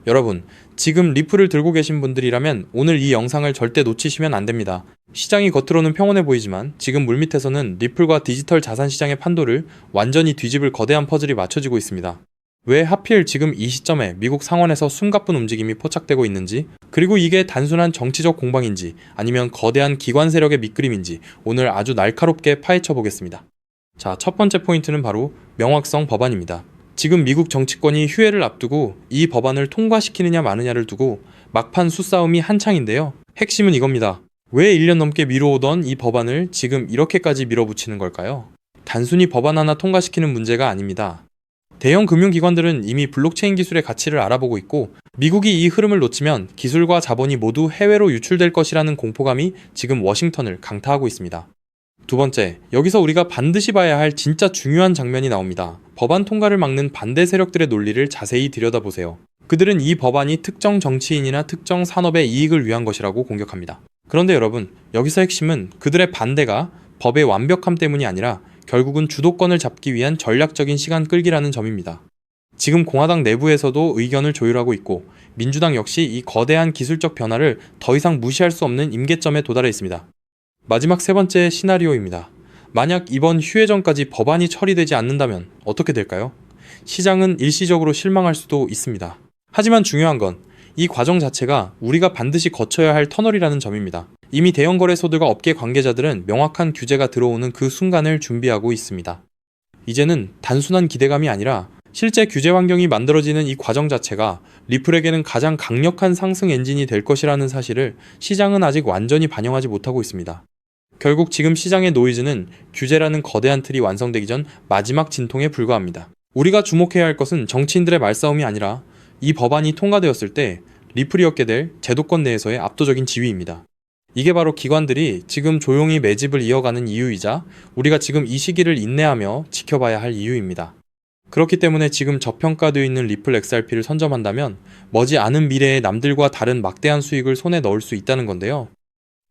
여러분, 지금 리플을 들고 계신 분들이라면 오늘 이 영상을 절대 놓치시면 안 됩니다. 시장이 겉으로는 평온해 보이지만 지금 물밑에서는 리플과 디지털 자산 시장의 판도를 완전히 뒤집을 거대한 퍼즐이 맞춰지고 있습니다. 왜 하필 지금 이 시점에 미국 상원에서 숨가쁜 움직임이 포착되고 있는지, 그리고 이게 단순한 정치적 공방인지 아니면 거대한 기관 세력의 밑그림인지 오늘 아주 날카롭게 파헤쳐 보겠습니다. 자, 첫 번째 포인트는 바로 명확성 법안입니다. 지금 미국 정치권이 휴회를 앞두고 이 법안을 통과시키느냐 마느냐를 두고 막판 수싸움이 한창인데요. 핵심은 이겁니다. 왜 1년 넘게 미뤄오던 이 법안을 지금 이렇게까지 밀어붙이는 걸까요? 단순히 법안 하나 통과시키는 문제가 아닙니다. 대형 금융기관들은 이미 블록체인 기술의 가치를 알아보고 있고, 미국이 이 흐름을 놓치면 기술과 자본이 모두 해외로 유출될 것이라는 공포감이 지금 워싱턴을 강타하고 있습니다. 두 번째, 여기서 우리가 반드시 봐야 할 진짜 중요한 장면이 나옵니다. 법안 통과를 막는 반대 세력들의 논리를 자세히 들여다보세요. 그들은 이 법안이 특정 정치인이나 특정 산업의 이익을 위한 것이라고 공격합니다. 그런데 여러분, 여기서 핵심은 그들의 반대가 법의 완벽함 때문이 아니라 결국은 주도권을 잡기 위한 전략적인 시간 끌기라는 점입니다. 지금 공화당 내부에서도 의견을 조율하고 있고, 민주당 역시 이 거대한 기술적 변화를 더 이상 무시할 수 없는 임계점에 도달해 있습니다. 마지막 세 번째 시나리오입니다. 만약 이번 휴회 전까지 법안이 처리되지 않는다면 어떻게 될까요? 시장은 일시적으로 실망할 수도 있습니다. 하지만 중요한 건 이 과정 자체가 우리가 반드시 거쳐야 할 터널이라는 점입니다. 이미 대형 거래소들과 업계 관계자들은 명확한 규제가 들어오는 그 순간을 준비하고 있습니다. 이제는 단순한 기대감이 아니라 실제 규제 환경이 만들어지는 이 과정 자체가 리플에게는 가장 강력한 상승 엔진이 될 것이라는 사실을 시장은 아직 완전히 반영하지 못하고 있습니다. 결국 지금 시장의 노이즈는 규제라는 거대한 틀이 완성되기 전 마지막 진통에 불과합니다. 우리가 주목해야 할 것은 정치인들의 말싸움이 아니라 이 법안이 통과되었을 때 리플이 얻게 될 제도권 내에서의 압도적인 지위입니다. 이게 바로 기관들이 지금 조용히 매집을 이어가는 이유이자 우리가 지금 이 시기를 인내하며 지켜봐야 할 이유입니다. 그렇기 때문에 지금 저평가되어 있는 리플 XRP를 선점한다면 머지 않은 미래에 남들과 다른 막대한 수익을 손에 넣을 수 있다는 건데요.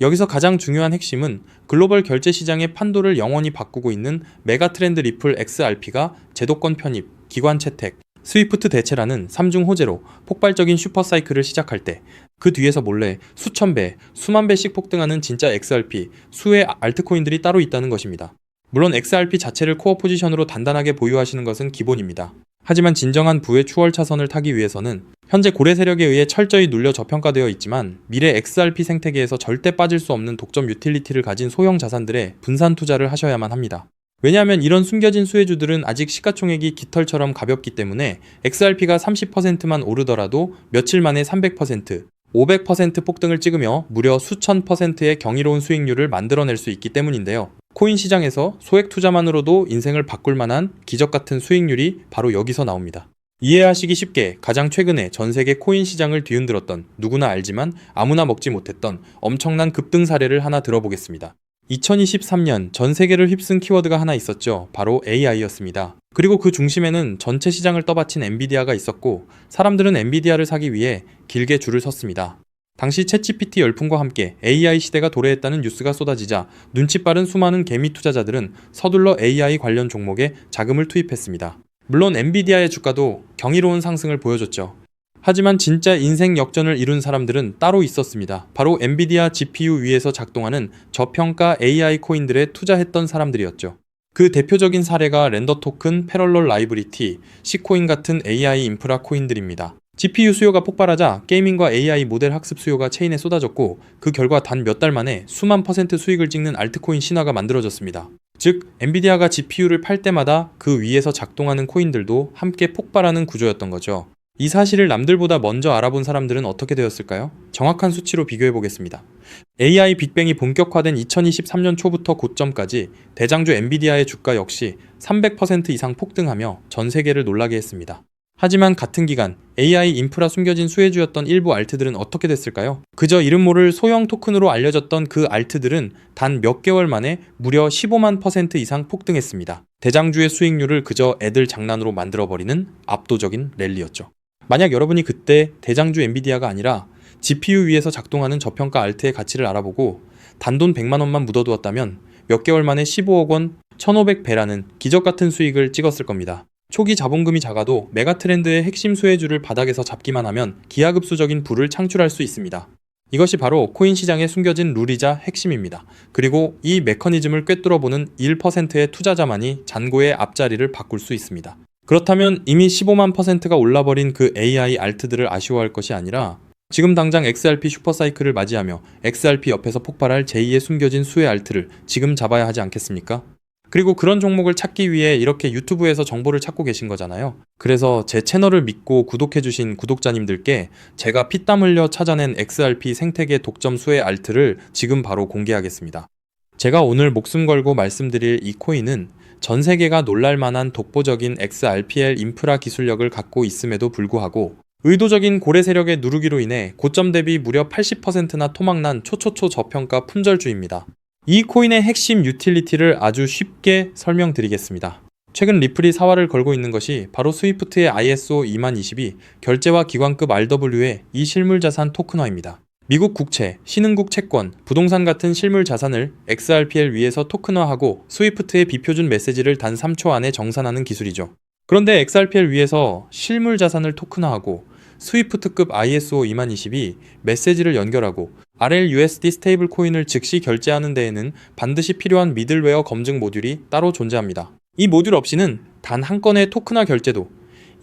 여기서 가장 중요한 핵심은 글로벌 결제 시장의 판도를 영원히 바꾸고 있는 메가 트렌드 리플 XRP가 제도권 편입, 기관 채택, 스위프트 대체라는 3중 호재로 폭발적인 슈퍼사이클을 시작할 때 그 뒤에서 몰래 수천 배, 수만 배씩 폭등하는 진짜 XRP, 수의 알트코인들이 따로 있다는 것입니다. 물론 XRP 자체를 코어 포지션으로 단단하게 보유하시는 것은 기본입니다. 하지만 진정한 부의 추월 차선을 타기 위해서는 현재 고래 세력에 의해 철저히 눌려 저평가되어 있지만 미래 XRP 생태계에서 절대 빠질 수 없는 독점 유틸리티를 가진 소형 자산들에 분산 투자를 하셔야만 합니다. 왜냐하면 이런 숨겨진 수혜주들은 아직 시가총액이 깃털처럼 가볍기 때문에 XRP가 30%만 오르더라도 며칠 만에 300%, 500% 폭등을 찍으며 무려 수천 %의 경이로운 수익률을 만들어낼 수 있기 때문인데요. 코인 시장에서 소액 투자만으로도 인생을 바꿀 만한 기적같은 수익률이 바로 여기서 나옵니다. 이해하시기 쉽게 가장 최근에 전 세계 코인 시장을 뒤흔들었던, 누구나 알지만 아무나 먹지 못했던 엄청난 급등 사례를 하나 들어보겠습니다. 2023년 전 세계를 휩쓴 키워드가 하나 있었죠. 바로 AI였습니다. 그리고 그 중심에는 전체 시장을 떠받친 엔비디아가 있었고, 사람들은 엔비디아를 사기 위해 길게 줄을 섰습니다. 당시 챗GPT 열풍과 함께 AI 시대가 도래했다는 뉴스가 쏟아지자 눈치 빠른 수많은 개미 투자자들은 서둘러 AI 관련 종목에 자금을 투입했습니다. 물론 엔비디아의 주가도 경이로운 상승을 보여줬죠. 하지만 진짜 인생 역전을 이룬 사람들은 따로 있었습니다. 바로 엔비디아 GPU 위에서 작동하는 저평가 AI 코인들에 투자했던 사람들이었죠. 그 대표적인 사례가 렌더 토큰, 패럴럴 라이브리티, C코인 같은 AI 인프라 코인들입니다. GPU 수요가 폭발하자 게이밍과 AI 모델 학습 수요가 체인에 쏟아졌고, 그 결과 단 몇 달 만에 수만 % 수익을 찍는 알트코인 신화가 만들어졌습니다. 즉, 엔비디아가 GPU를 팔 때마다 그 위에서 작동하는 코인들도 함께 폭발하는 구조였던 거죠. 이 사실을 남들보다 먼저 알아본 사람들은 어떻게 되었을까요? 정확한 수치로 비교해 보겠습니다. AI 빅뱅이 본격화된 2023년 초부터 고점까지 대장주 엔비디아의 주가 역시 300% 이상 폭등하며 전 세계를 놀라게 했습니다. 하지만 같은 기간 AI 인프라 숨겨진 수혜주였던 일부 알트들은 어떻게 됐을까요? 그저 이름 모를 소형 토큰으로 알려졌던 그 알트들은 단 몇 개월 만에 무려 15만 % 이상 폭등했습니다. 대장주의 수익률을 그저 애들 장난으로 만들어버리는 압도적인 랠리였죠. 만약 여러분이 그때 대장주 엔비디아가 아니라 GPU 위에서 작동하는 저평가 알트의 가치를 알아보고 단돈 100만 원만 묻어두었다면 몇 개월 만에 15억 원, 1500배라는 기적같은 수익을 찍었을 겁니다. 초기 자본금이 작아도 메가트렌드의 핵심 수혜주를 바닥에서 잡기만 하면 기하급수적인 부를 창출할 수 있습니다. 이것이 바로 코인 시장에 숨겨진 룰이자 핵심입니다. 그리고 이 메커니즘을 꿰뚫어보는 1%의 투자자만이 잔고의 앞자리를 바꿀 수 있습니다. 그렇다면 이미 15만 %가 올라버린 그 AI 알트들을 아쉬워할 것이 아니라 지금 당장 XRP 슈퍼사이클을 맞이하며 XRP 옆에서 폭발할 제2의 숨겨진 수혜 알트를 지금 잡아야 하지 않겠습니까? 그리고 그런 종목을 찾기 위해 이렇게 유튜브에서 정보를 찾고 계신 거잖아요. 그래서 제 채널을 믿고 구독해주신 구독자님들께 제가 피땀 흘려 찾아낸 XRP 생태계 독점 수혜 알트를 지금 바로 공개하겠습니다. 제가 오늘 목숨 걸고 말씀드릴 이 코인은 전 세계가 놀랄만한 독보적인 XRPL 인프라 기술력을 갖고 있음에도 불구하고 의도적인 고래 세력의 누르기로 인해 고점 대비 무려 80%나 토막난 초초초 저평가 품절주입니다. 이 코인의 핵심 유틸리티를 아주 쉽게 설명드리겠습니다. 최근 리플이 사활을 걸고 있는 것이 바로 스위프트의 ISO 2022 결제와 기관급 RW의 이 실물자산 토큰화입니다. 미국 국채, 신흥국 채권, 부동산 같은 실물자산을 XRPL 위에서 토큰화하고 스위프트의 비표준 메시지를 단 3초 안에 정산하는 기술이죠. 그런데 XRPL 위에서 실물자산을 토큰화하고 스위프트급 ISO 2022 메시지를 연결하고 RLUSD 스테이블 코인을 즉시 결제하는 데에는 반드시 필요한 미들웨어 검증 모듈이 따로 존재합니다. 이 모듈 없이는 단 한 건의 토큰화 결제도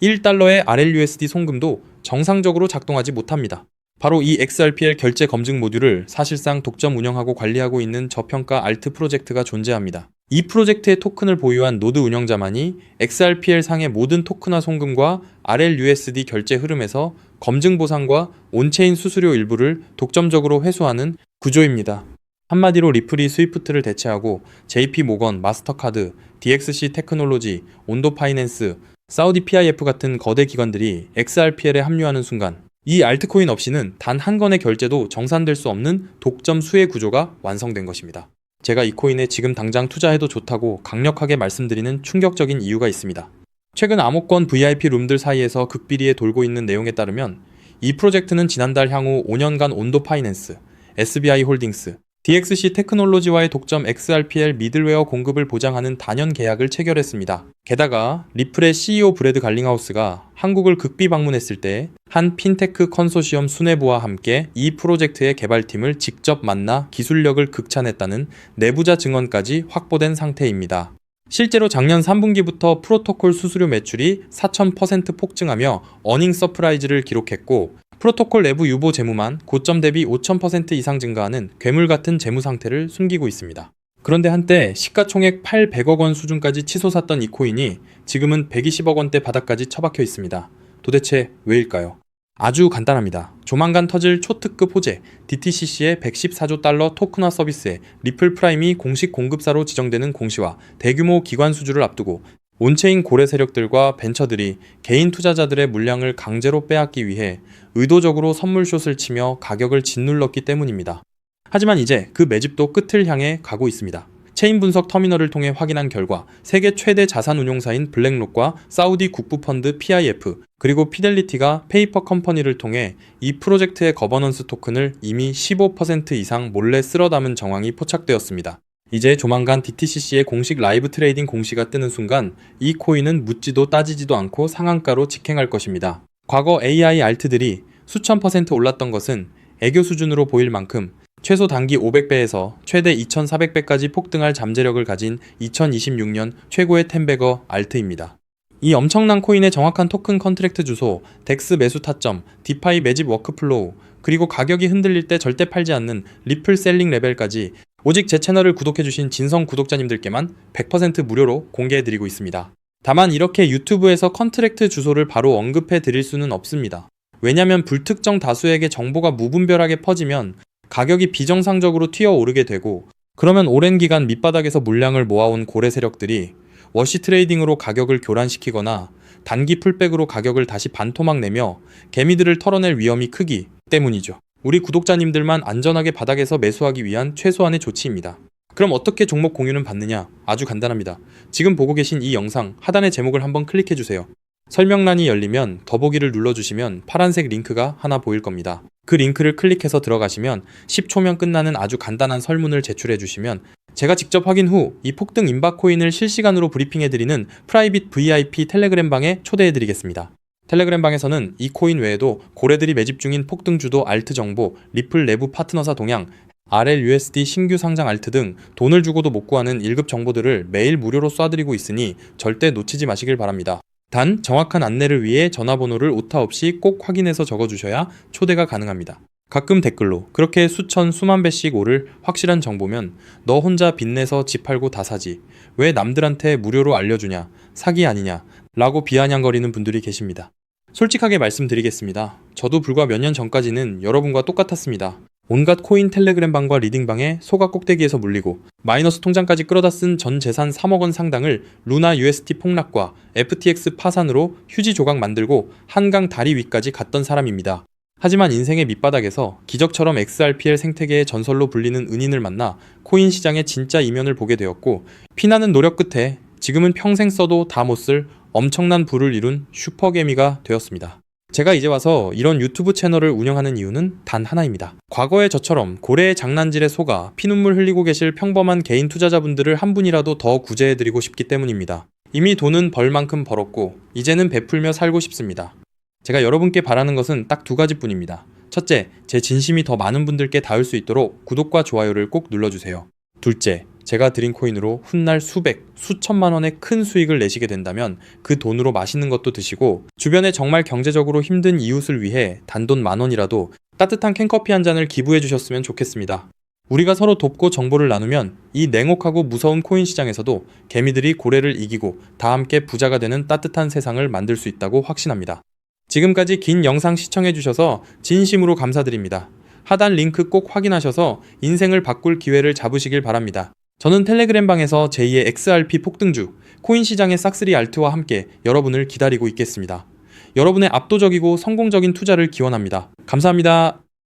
1달러의 RLUSD 송금도 정상적으로 작동하지 못합니다. 바로 이 XRPL 결제 검증 모듈을 사실상 독점 운영하고 관리하고 있는 저평가 알트 프로젝트가 존재합니다. 이 프로젝트의 토큰을 보유한 노드 운영자만이 XRPL 상의 모든 토큰화 송금과 RLUSD 결제 흐름에서 검증 보상과 온체인 수수료 일부를 독점적으로 회수하는 구조입니다. 한마디로 리플이 스위프트를 대체하고 JP 모건, 마스터카드, DXC 테크놀로지, 온도 파이낸스, 사우디 PIF 같은 거대 기관들이 XRPL에 합류하는 순간 이 알트코인 없이는 단 한 건의 결제도 정산될 수 없는 독점 수혜 구조가 완성된 것입니다. 제가 이 코인에 지금 당장 투자해도 좋다고 강력하게 말씀드리는 충격적인 이유가 있습니다. 최근 암호권 VIP 룸들 사이에서 극비리에 돌고 있는 내용에 따르면 이 프로젝트는 지난달 향후 5년간 온도 파이낸스, SBI 홀딩스, DXC 테크놀로지와의 독점 XRPL 미들웨어 공급을 보장하는 단연 계약을 체결했습니다. 게다가 리플의 CEO 브래드 갈링하우스가 한국을 극비 방문했을 때 한 핀테크 컨소시엄 수뇌부와 함께 이 프로젝트의 개발팀을 직접 만나 기술력을 극찬했다는 내부자 증언까지 확보된 상태입니다. 실제로 작년 3분기부터 프로토콜 수수료 매출이 4000% 폭증하며 어닝 서프라이즈를 기록했고 프로토콜 내부 유보 재무만 고점 대비 5000% 이상 증가하는 괴물 같은 재무 상태를 숨기고 있습니다. 그런데 한때 시가총액 800억 원 수준까지 치솟았던 이 코인이 지금은 120억 원대 바닥까지 처박혀 있습니다. 도대체 왜일까요? 아주 간단합니다. 조만간 터질 초특급 호재 DTCC의 114조 달러 토큰화 서비스에 리플 프라임이 공식 공급사로 지정되는 공시와 대규모 기관 수주를 앞두고 온체인 고래 세력들과 벤처들이 개인 투자자들의 물량을 강제로 빼앗기 위해 의도적으로 선물숏을 치며 가격을 짓눌렀기 때문입니다. 하지만 이제 그 매집도 끝을 향해 가고 있습니다. 체인 분석 터미널을 통해 확인한 결과 세계 최대 자산 운용사인 블랙록과 사우디 국부펀드 PIF 그리고 피델리티가 페이퍼 컴퍼니를 통해 이 프로젝트의 거버넌스 토큰을 이미 15% 이상 몰래 쓸어 담은 정황이 포착되었습니다. 이제 조만간 DTCC의 공식 라이브 트레이딩 공시가 뜨는 순간 이 코인은 묻지도 따지지도 않고 상한가로 직행할 것입니다. 과거 AI 알트들이 수천 % 올랐던 것은 애교 수준으로 보일 만큼 최소 단기 500배에서 최대 2400배까지 폭등할 잠재력을 가진 2026년 최고의 텐베거 알트입니다. 이 엄청난 코인의 정확한 토큰 컨트랙트 주소, 덱스 매수 타점, 디파이 매집 워크플로우, 그리고 가격이 흔들릴 때 절대 팔지 않는 리플 셀링 레벨까지 오직 제 채널을 구독해주신 진성 구독자님들께만 100% 무료로 공개해드리고 있습니다. 다만 이렇게 유튜브에서 컨트랙트 주소를 바로 언급해드릴 수는 없습니다. 왜냐면 불특정 다수에게 정보가 무분별하게 퍼지면 가격이 비정상적으로 튀어오르게 되고 그러면 오랜 기간 밑바닥에서 물량을 모아온 고래 세력들이 워시 트레이딩으로 가격을 교란시키거나 단기 풀백으로 가격을 다시 반토막 내며 개미들을 털어낼 위험이 크기 때문이죠. 우리 구독자님들만 안전하게 바닥에서 매수하기 위한 최소한의 조치입니다. 그럼 어떻게 종목 공유는 받느냐? 아주 간단합니다. 지금 보고 계신 이 영상 하단의 제목을 한번 클릭해주세요. 설명란이 열리면 더보기를 눌러주시면 파란색 링크가 하나 보일 겁니다. 그 링크를 클릭해서 들어가시면 10초면 끝나는 아주 간단한 설문을 제출해주시면 제가 직접 확인 후 이 폭등 임박 코인을 실시간으로 브리핑해드리는 프라이빗 VIP 텔레그램 방에 초대해드리겠습니다. 텔레그램 방에서는 이 코인 외에도 고래들이 매집 중인 폭등 주도 알트 정보, 리플 내부 파트너사 동향, RLUSD 신규 상장 알트 등 돈을 주고도 못 구하는 1급 정보들을 매일 무료로 쏴드리고 있으니 절대 놓치지 마시길 바랍니다. 단 정확한 안내를 위해 전화번호를 오타 없이 꼭 확인해서 적어주셔야 초대가 가능합니다. 가끔 댓글로 그렇게 수천 수만 배씩 오를 확실한 정보면 너 혼자 빚내서 집 팔고 다 사지 왜 남들한테 무료로 알려주냐 사기 아니냐 라고 비아냥거리는 분들이 계십니다. 솔직하게 말씀드리겠습니다. 저도 불과 몇 년 전까지는 여러분과 똑같았습니다. 온갖 코인 텔레그램 방과 리딩방에 소가 꼭대기에서 물리고 마이너스 통장까지 끌어다 쓴 전 재산 3억 원 상당을 루나 UST 폭락과 FTX 파산으로 휴지 조각 만들고 한강 다리 위까지 갔던 사람입니다. 하지만 인생의 밑바닥에서 기적처럼 XRPL 생태계의 전설로 불리는 은인을 만나 코인 시장의 진짜 이면을 보게 되었고 피나는 노력 끝에 지금은 평생 써도 다 못 쓸 엄청난 부를 이룬 슈퍼개미가 되었습니다. 제가 이제 와서 이런 유튜브 채널을 운영하는 이유는 단 하나입니다. 과거에 저처럼 고래의 장난질에 속아 피눈물 흘리고 계실 평범한 개인 투자자분들을 한 분이라도 더 구제해드리고 싶기 때문입니다. 이미 돈은 벌 만큼 벌었고 이제는 베풀며 살고 싶습니다. 제가 여러분께 바라는 것은 딱 두 가지뿐입니다. 첫째, 제 진심이 더 많은 분들께 닿을 수 있도록 구독과 좋아요를 꼭 눌러주세요. 둘째, 제가 드린 코인으로 훗날 수백, 수천만 원의 큰 수익을 내시게 된다면 그 돈으로 맛있는 것도 드시고 주변에 정말 경제적으로 힘든 이웃을 위해 단돈 10,000원이라도 따뜻한 캔커피 한 잔을 기부해 주셨으면 좋겠습니다. 우리가 서로 돕고 정보를 나누면 이 냉혹하고 무서운 코인 시장에서도 개미들이 고래를 이기고 다 함께 부자가 되는 따뜻한 세상을 만들 수 있다고 확신합니다. 지금까지 긴 영상 시청해주셔서 진심으로 감사드립니다. 하단 링크 꼭 확인하셔서 인생을 바꿀 기회를 잡으시길 바랍니다. 저는 텔레그램 방에서 제2의 XRP 폭등주, 코인 시장의 싹쓸이 알트와 함께 여러분을 기다리고 있겠습니다. 여러분의 압도적이고 성공적인 투자를 기원합니다. 감사합니다.